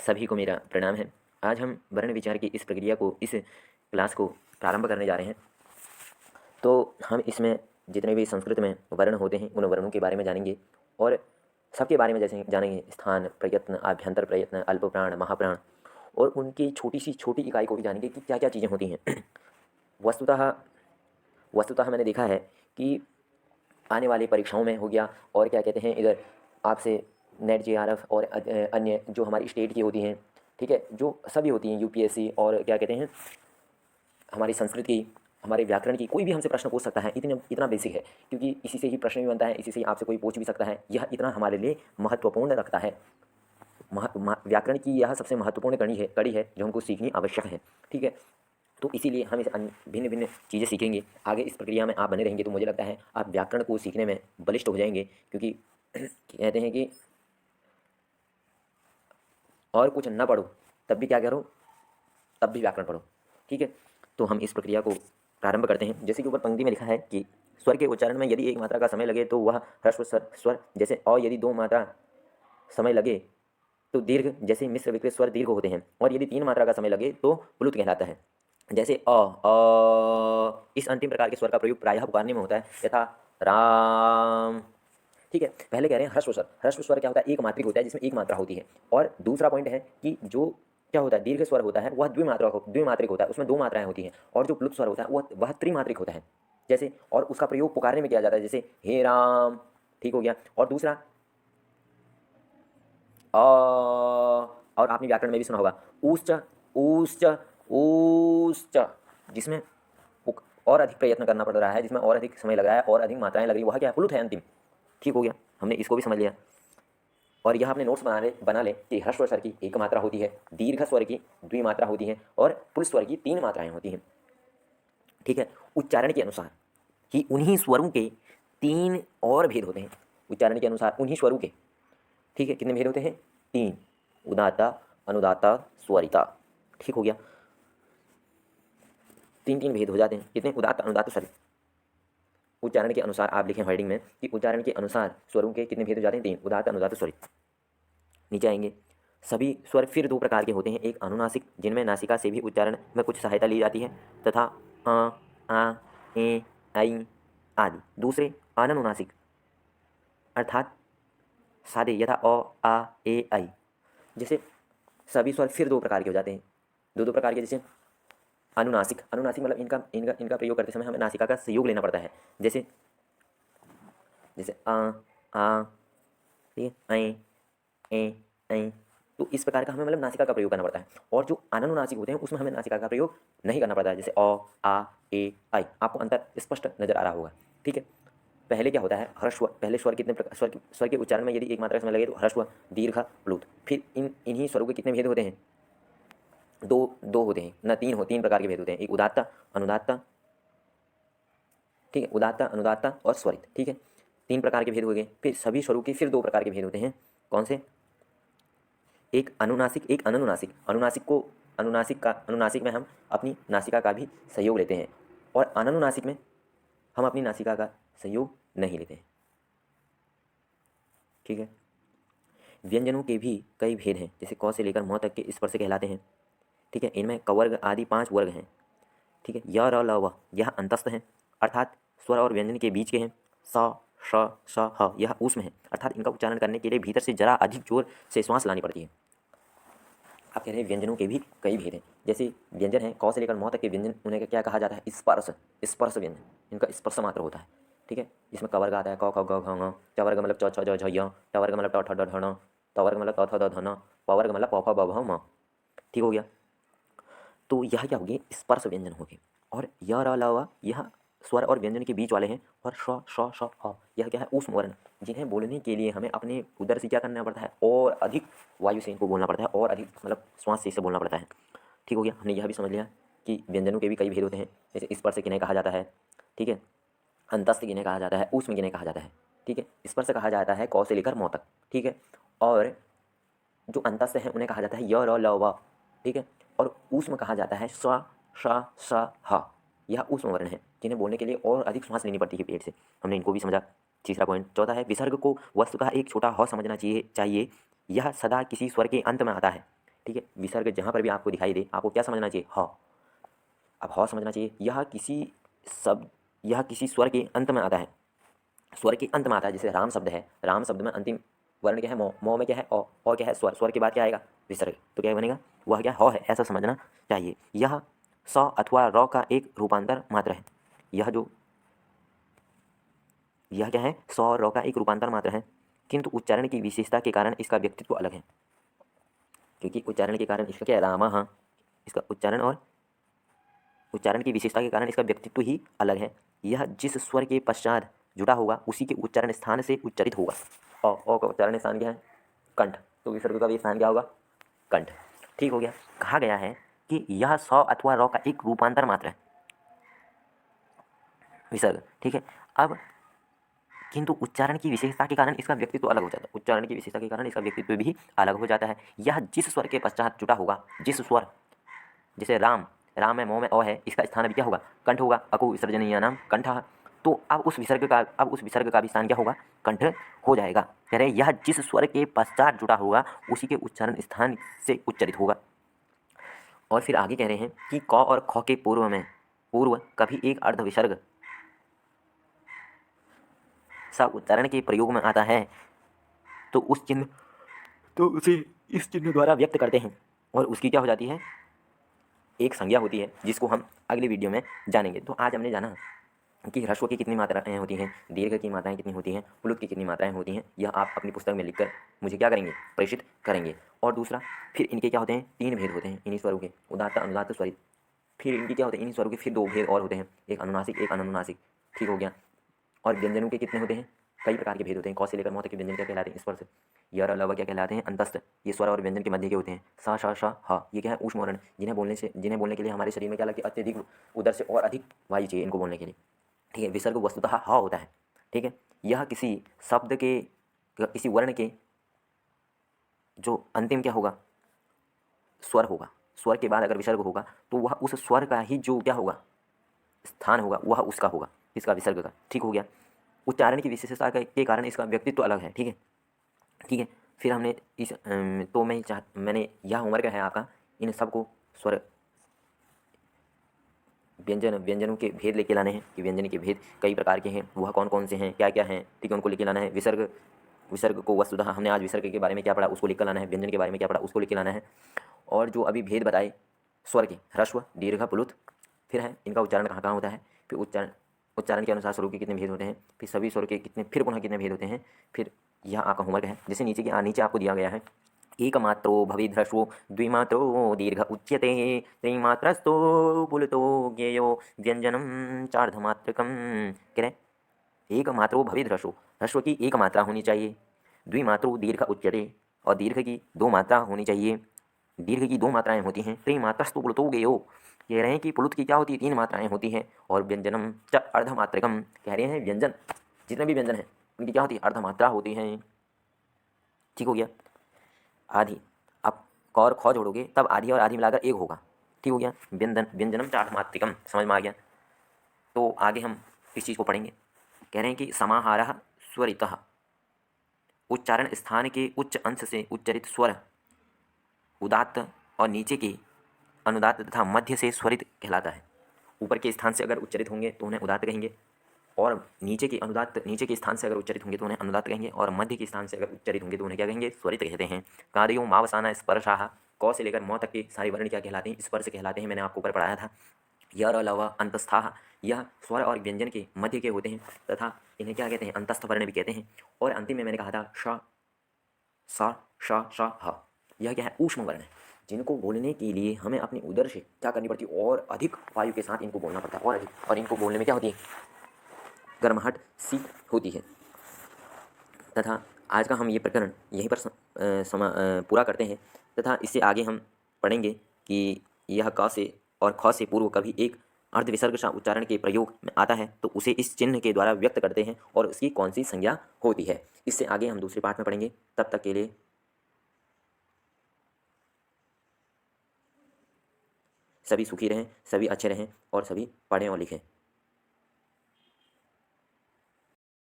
सभी को मेरा प्रणाम है। आज हम वर्ण विचार की इस प्रक्रिया को, इस क्लास को प्रारंभ करने जा रहे हैं। तो हम इसमें जितने भी संस्कृत में वर्ण होते हैं उन वर्णों के बारे में जानेंगे और सबके बारे में जैसे जानेंगे स्थान, प्रयत्न, आभ्यंतर प्रयत्न, अल्प प्राण, महाप्राण और उनकी छोटी सी छोटी इकाई को भी जानेंगे कि क्या क्या चीज़ें होती हैं। वस्तुतः वस्तुतः मैंने देखा है कि आने वाली परीक्षाओं में हो गया और क्या कहते हैं, इधर आपसे नेट जेआरएफ और अन्य जो हमारी स्टेट की होती हैं, ठीक है, जो सभी होती हैं यूपीएससी और क्या कहते हैं हमारी संस्कृत की, हमारे व्याकरण की, कोई भी हमसे प्रश्न पूछ सकता है। इतना इतना बेसिक है क्योंकि इसी से ही प्रश्न भी बनता है, इसी से ही आपसे कोई पूछ भी सकता है। यह इतना हमारे लिए महत्वपूर्ण रखता है। व्याकरण की यह सबसे महत्वपूर्ण कड़ी है जो हमको सीखनी आवश्यक है, ठीक है। तो इसीलिए हम इस भिन्न भिन्न चीज़ें सीखेंगे। आगे इस प्रक्रिया में आप बने रहेंगे तो मुझे लगता है आप व्याकरण को सीखने में बलिष्ठ हो जाएंगे, क्योंकि कहते हैं कि और कुछ ना पढ़ो तब भी क्या करो, तब भी व्याकरण पढ़ो, ठीक है। तो हम इस प्रक्रिया को प्रारंभ करते हैं। जैसे कि ऊपर पंक्ति में लिखा है कि स्वर के उच्चारण में यदि एक मात्रा का समय लगे तो वह ह्रस्व स्वर जैसे अ, यदि दो मात्रा समय लगे तो दीर्घ जैसे मिश्र विकृत स्वर दीर्घ होते हैं, और यदि तीन मात्रा का समय लगे तो प्लुत कहलाता है। जैसे इस अंतिम प्रकार के स्वर का प्रयोग प्रायः पुकारने में होता है, यथा राम, ठीक है। पहले कह रहे हैं ह्रस्व स्वर। ह्रस्व स्वर क्या होता है, एक मात्रिक होता है जिसमें एक मात्रा होती है। और दूसरा पॉइंट है कि जो क्या होता है, दीर्घ स्वर होता है वह द्विमात्रिक होता है, उसमें दो मात्राएं होती हैं। और जो प्लुत स्वर होता है वह त्रिमात्रिक होता है। जैसे, और उसका प्रयोग पुकारने में किया जाता है, जैसे हे राम, ठीक हो गया। और दूसरा और आपने व्याकरण में भी सुना होगा ऊश्च ऊश्च ऊश्च, जिसमें और अधिक प्रयत्न करना पड़ रहा है, जिसमें और अधिक समय लगा है और अधिक मात्राएं लग रही, वह क्या है, प्लुत है अंतिम, ठीक हो गया। हमने इसको भी समझ लिया। और यह अपने नोट्स बना ले कि ह्रस्व स्वर की एक मात्रा होती है, दीर्घ स्वर की द्विमात्रा होती है और पुल्ल स्वर की तीन मात्राएं होती हैं, ठीक है। उच्चारण के अनुसार ही उन्हीं स्वरों के तीन और भेद होते हैं। उच्चारण के अनुसार उन्हीं स्वरों के, ठीक है, कितने भेद होते हैं, तीन, उदात्ता, अनुदात्ता, स्वरिता, ठीक हो गया। तीन तीन भेद हो जाते हैं, कितने, उदात्त, अनुदात्त, स्वरित। उच्चारण के अनुसार आप लिखें हेडिंग में कि उच्चारण के अनुसार स्वरों के कितने भेद हो जाते हैं, तीन, उदात्त, अनुदात्त, स्वरित। नीचे आएंगे, सभी स्वर फिर दो प्रकार के होते हैं, एक अनुनासिक जिनमें नासिका से भी उच्चारण में कुछ सहायता ली जाती है तथा आ, ए, आई आदि। दूसरे अननुनासिक अर्थात सादे, यथा अ, आ, ए, आई। जैसे सभी स्वर फिर दो प्रकार के हो जाते हैं, दो दो प्रकार के। जैसे अनुनासिक, अनुनासिक मतलब इनका इनका इनका प्रयोग करते समय हमें नासिका का सहयोग लेना पड़ता है। जैसे जैसे आ, ठीक है, ए, तो इस प्रकार का हमें मतलब नासिका का प्रयोग करना पड़ता है। और जो अननुनासिक होते हैं उसमें हमें नासिका का प्रयोग नहीं करना पड़ता है, जैसे अ, आ, ए, आई। आपको अंतर स्पष्ट नजर आ रहा होगा, ठीक है। पहले क्या होता है, ह्रस्व, पहले स्वर कितने स्वर के उच्चारण में यदि एक मात्रा समय लगे तो ह्रस्व, दीर्घ, प्लुत। फिर इन्हीं स्वरों के कितने भेद होते हैं, दो दो होते हैं ना, तीन प्रकार के भेद होते हैं, एक उदात्त, अनुदात्त, ठीक है, उदात्त, अनुदात्त और स्वरित, ठीक है। तीन प्रकार के भेद हो गए। फिर सभी स्वरों के फिर दो प्रकार के भेद होते हैं, कौन से, एक अनुनासिक, एक अनुनासिक। अनुनासिक में हम अपनी नासिका का भी सहयोग लेते हैं और अननुनासिक में हम अपनी नासिका का सहयोग नहीं लेते हैं, ठीक है। व्यंजनों के भी कई भेद हैं, जैसे क से लेकर म तक के स्पर्श कहलाते हैं, ठीक है। इनमें कवर्ग आदि 5 वर्ग हैं, ठीक है। य, र, ल, व यह अंतस्थ हैं, अर्थात स्वर और व्यंजन के बीच के हैं। स, श, स, ह यह ऊष्म है, अर्थात इनका उच्चारण करने के लिए भीतर से जरा अधिक जोर से श्वास लानी पड़ती है। आप कह रहे हैं व्यंजनों के भी कई भेद हैं। जैसे व्यंजन है क से लेकर म तक के व्यंजन, उन्हें क्या कहा जाता है, स्पर्श, स्पर्श व्यंजन, इनका स्पर्श मात्र होता है, ठीक है। इसमें कवर्ग आता है क, ख, ग, घ, ङ। च वर्ग मतलब च, छ, ज, झ, य। ट वर्ग मतलब ट, ठ, ड, ढ, ण। त वर्ग मतलब त, थ, द, ध, न। प वर्ग मतलब प, फ, ब, भ, म, ठीक हो गया। तो यह क्या हो गए, स्पर्श व्यंजन हो गए। और य, र, ल, व यह स्वर और व्यंजन के बीच वाले हैं। और श, श, श, ह यह क्या है, ऊष्म वर्ण, जिन्हें बोलने के लिए हमें अपने उदर से क्या करना पड़ता है, और अधिक वायु से इनको बोलना पड़ता है, और अधिक मतलब श्वास से इसे बोलना पड़ता है, ठीक हो गया। हमने यह भी समझ लिया कि व्यंजनों के भी कई भेद होते हैं, जैसे स्पर्श किन्हें कहा जाता है, ठीक है, अंतस्थ किन्हें कहा जाता है, ऊष्म किन्हें कहा जाता है, ठीक है। स्पर्श कहा जाता है क से लेकर म तक, ठीक है। और जो अंतस्थ हैं उन्हें कहा जाता है य, र, ल, व, ठीक है। और ऊष्म कहा जाता है स्व, श, स, ह यह ऊष्म वर्ण है, जिन्हें बोलने के लिए और अधिक श्वास लेनी पड़ती है पेट से। हमने इनको भी समझा। तीसरा पॉइंट, चौथा है विसर्ग को वस्तुतः एक छोटा ह समझना चाहिए। यह सदा किसी स्वर के अंत में आता है, ठीक है, विसर्ग जहाँ पर भी आपको दिखाई दे आपको क्या समझना चाहिए, ह। अब ह समझना चाहिए। यह किसी स्वर के अंत में आता है, स्वर के अंत में आता है। जैसे राम शब्द है, राम शब्द में अंतिम वर्ण क्या है, मो, मो में क्या है, और क्या है, स्वर, स्वर के बाद क्या आएगा, विसर्ग। तो क्या बनेगा, वह क्या ह है, ऐसा समझना चाहिए। यह स अथवा र का एक रूपांतर मात्र है। यह क्या है, स और र का एक रूपांतर मात्र है, किंतु उच्चारण की विशेषता के कारण इसका व्यक्तित्व अलग है। क्योंकि उच्चारण के कारण इसका क्या है, रामः, इसका उच्चारण की विशेषता के कारण इसका व्यक्तित्व ही अलग है। यह जिस स्वर के पश्चात जुड़ा होगा उसी के उच्चारण स्थान से उच्चरित होगा। औ का उच्चारण स्थान क्या है, कंठ, तो विसर्ग का भी स्थान क्या होगा, कंठ। ठीक हो गया। कहा गया है कि यह स अथवा र का एक रूपांतर मात्र है, विसर्ग। ठीक है। अब किंतु उच्चारण की विशेषता के कारण इसका व्यक्तित्व अलग हो जाता है, उच्चारण की विशेषता के कारण इसका व्यक्तित्व भी अलग हो जाता है। यह जिस स्वर के पश्चात जुटा होगा, जिस स्वर, जैसे राम, राम में मोह में अ है, इसका स्थान अभी क्या होगा, कंठ होगा, अकु विसर्जनीय नाम कंठ। तो अब उस विसर्ग का भी स्थान क्या होगा, कंठ हो जाएगा। कह रहे यह जिस स्वर के पश्चात जुटा होगा उसी के उच्चारण स्थान से उच्चरित होगा। और फिर आगे कह रहे हैं कि क और ख के पूर्व कभी एक अर्ध विसर्ग सा उच्चारण के प्रयोग में आता है तो उसे इस चिन्ह द्वारा व्यक्त करते हैं, और उसकी क्या हो जाती है, एक संज्ञा होती है, जिसको हम अगले वीडियो में जानेंगे। तो आज हमने जाना कि ह्रस्व की कितनी मात्राएं होती हैं, दीर्घ की मात्राएं कितनी होती हैं, प्लुत की कितनी मात्राएं होती हैं। यह आप अपनी पुस्तक में लिखकर मुझे क्या करेंगे, प्रेषित करेंगे। और दूसरा, फिर इनके क्या होते हैं, 3 भेद होते हैं इन्हीं स्वरों के, उदात्त, अनुदात्त, स्वरित। फिर इनके क्या होते हैं, इन्हीं स्वरों के फिर 2 भेद और होते हैं, एक अनुनासिक, एक अननुनासिक। ठीक हो गया। और व्यंजनों के कितने होते हैं, कई प्रकार के भेद होते हैं। क से लेकर मौ तक के व्यंजन क्या कहलाते हैं, स्पर्श। यर अलावा क्या कहलाते हैं, अंतस्थ। ये स्वर और व्यंजन के मध्य के होते हैं। सा श श ह, ये क्या है, ऊष्म वर्ण, जिन्हें बोलने के लिए हमारे शरीर में क्या लगती है, अत्यधिक उदर से और अधिक वायु चाहिए इनको बोलने के लिए। ठीक है। विसर्ग वस्तुतः ह होता है। ठीक है। यह किसी शब्द के, किसी वर्ण के जो अंतिम क्या होगा, स्वर होगा। स्वर के बाद अगर विसर्ग होगा तो वह उस स्वर का ही जो क्या होगा, स्थान होगा, वह उसका होगा, इसका विसर्ग का। ठीक हो गया। उच्चारण की विशेषता के कारण इसका व्यक्तित्व अलग है। ठीक है। ठीक है। फिर हमने मैंने यह होमवर्क है आपका, इन सबको स्वर व्यंजनों के भेद लेके लाने हैं कि व्यंजन के भेद कई प्रकार के हैं, वह कौन कौन से हैं, क्या क्या हैं। ठीक है, उनको लेके लाना है। विसर्ग को वस्तुतः हमने आज विसर्ग के बारे में क्या पढ़ा उसको लिख कर लाना है, व्यंजन के बारे में क्या पढ़ा उसको लिख के लाना है। और जो अभी भेद बताए स्वर के, ह्रस्व, दीर्घ, प्लुत, फिर है इनका उच्चारण कहाँ कहाँ होता है, फिर उच्चारण के अनुसार स्वरों के कितने भेद होते हैं, फिर सभी स्वर के कितने, फिर पुनः कितने भेद होते हैं। फिर यह आपका होमवर्क है। जैसे नीचे आपको दिया गया है, एकमात्रो भवेद् ह्रस्वो द्विमात्रो दीर्घ उच्यते त्रिमात्रस्थो पुलुतो ज्ञेयो व्यंजनम चार्धमात्रकम। कह रहे एकमात्रो भवेद् ह्रस्वो, ह्रस्व की एक मात्रा होनी चाहिए, द्विमात्रो दीर्घ उच्यते, और दीर्घ की 2 मात्रा होनी चाहिए, दीर्घ की 2 मात्राएं होती हैं। त्रिमात्रस्थो पुलुतो ज्ञेयो, कह रहे हैं कि पुलुत की क्या होती है, 3 मात्राएं होती हैं। और व्यंजनम च अर्धमात्रकम, कह रहे हैं व्यंजन, जितने भी व्यंजन हैं उनकी क्या होती है, अर्धमात्रा होती हैं। ठीक हो गया। आधी, अब क और ख जोड़ोगे तब आधी और आधी मिलाकर 1 होगा। ठीक हो गया। व्यंजनम चार्धमात्रिकम, समझ में आ गया। तो आगे हम इस चीज़ को पढ़ेंगे। कह रहे हैं कि समाहारः स्वरितः, उच्चारण स्थान के उच्च अंश से उच्चरित स्वर उदात्त और नीचे के अनुदात्त तथा मध्य से स्वरित कहलाता है। ऊपर के स्थान से अगर उच्चरित होंगे तो उन्हें उदात्त कहेंगे, और नीचे के स्थान से अगर उच्चरित होंगे तो उन्हें अनुदात्त कहेंगे, और मध्य के स्थान से अगर उच्चरित होंगे तो उन्हें क्या कहेंगे, स्वरित कहते हैं। कार्यों मावसाना स्पर्शाः, क से लेकर मौ तक के सारे वर्ण क्या कहलाते हैं, स्पर्श कहलाते हैं। मैंने आपको ऊपर पढ़ाया था। यर अलावा अंतस्थाः, यह स्वर और व्यंजन के मध्य के होते हैं तथा इन्हें क्या कहते हैं, अंतस्थ वर्ण भी कहते हैं। और अंतिम में मैंने कहा था श, सा, श, श, ह, यह क्या है, ऊष्म वर्ण है, जिनको बोलने के लिए हमें अपनी उदर से क्या करनी पड़ती है, और अधिक वायु के साथ इनको बोलना पड़ता है, और अधिक, और इनको बोलने में क्या होती है, गर्माहट सी होती है। तथा आज का हम ये प्रकरण यहीं पर पूरा करते हैं। तथा इससे आगे हम पढ़ेंगे कि यह क से और ख से पूर्व कभी एक अर्ध विसर्ग सा उच्चारण के प्रयोग में आता है तो उसे इस चिन्ह के द्वारा व्यक्त करते हैं, और उसकी कौन सी संज्ञा होती है। इससे आगे हम दूसरे पाठ में पढ़ेंगे। तब तक के लिए सभी सुखी रहें, सभी अच्छे रहें, और सभी पढ़ें और लिखें।